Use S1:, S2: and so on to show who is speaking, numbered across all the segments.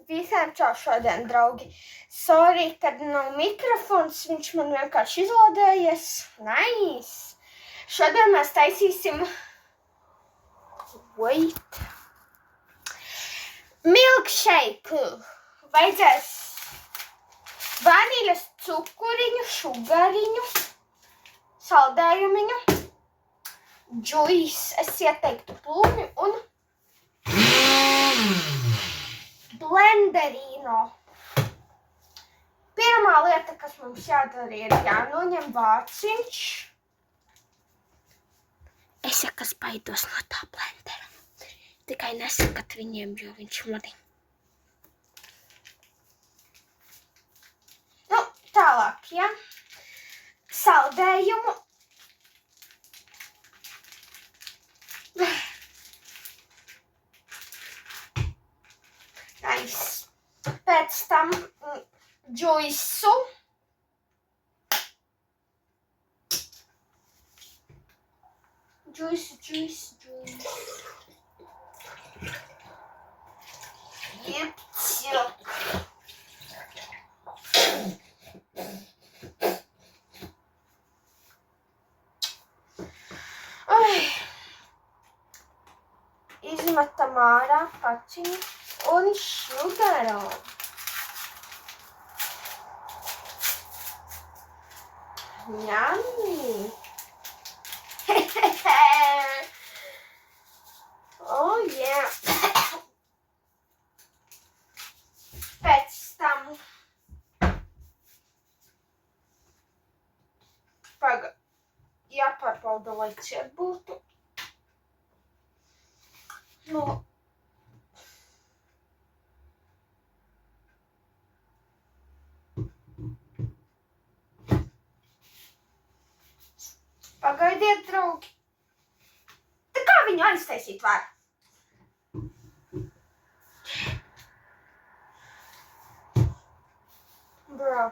S1: Visiem čau šodien, draugi. Sorry, kad nav mikrofons, viņš man vienkārši izlādējies. Nice. Šodien mēs taisīsim milkshake. Vajadzēs vaniļas cukuriņu, šugariņu, saldējumiņu, juice, es ieteiktu plūmi un blenderino. Pirmā lieta, kas mums jādara, ir jānoņem vārciņš. Es sakas baidos no tā blendera. Tikai nesakat viņiem, jo viņš mani. Nu, tālāk, ja? Saldējumu. Nice. Pēc tam juice. Juice. Jepcik. Izmetam ārā paciņu un šugaru. Yummy. Oh yeah. Pēc tam jāpārbauda, lai ciet būtu. Nu, pagaidiet, draugi. Tā kā viņu aiztaisīt var? Bro.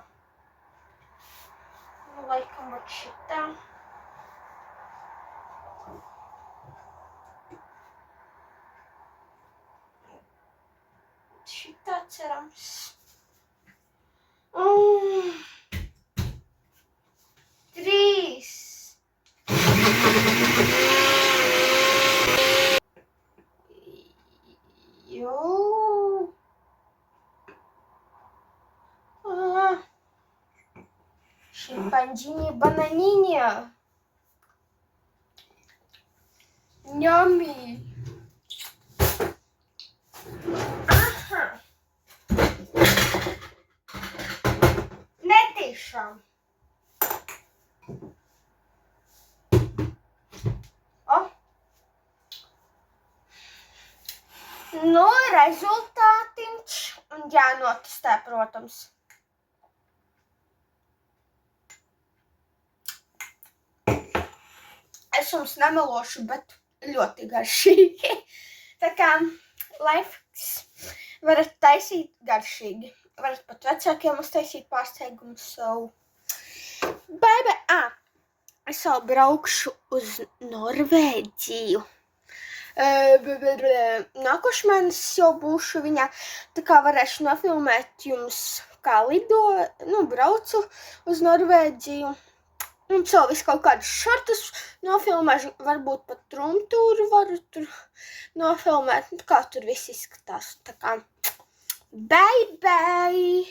S1: Nu, laikam vat šitā. Šitā cerams. Trīs. Шимпанзини бананине. Yummy. Aha. Netiešām. Nu, rezultātiņš jānotestē, protams. Es jums nemelošu, bet ļoti garšīgi. Tā kā lifehacks varat taisīt garšīgi. Varat pat vecākiem uztaisīt pārsteigumus. Bye. Es vēl braukšu uz Norvēģiju. Nākošais mēnesis jau būšu viņā, tā kā varēšu nofilmēt jums, kā braucu uz Norvēģiju. Un visu kaut kādus šortus nofilmēšu, varbūt pat trumtūru varu tur nofilmēt, kā tur viss izskatās. Tā kā bye.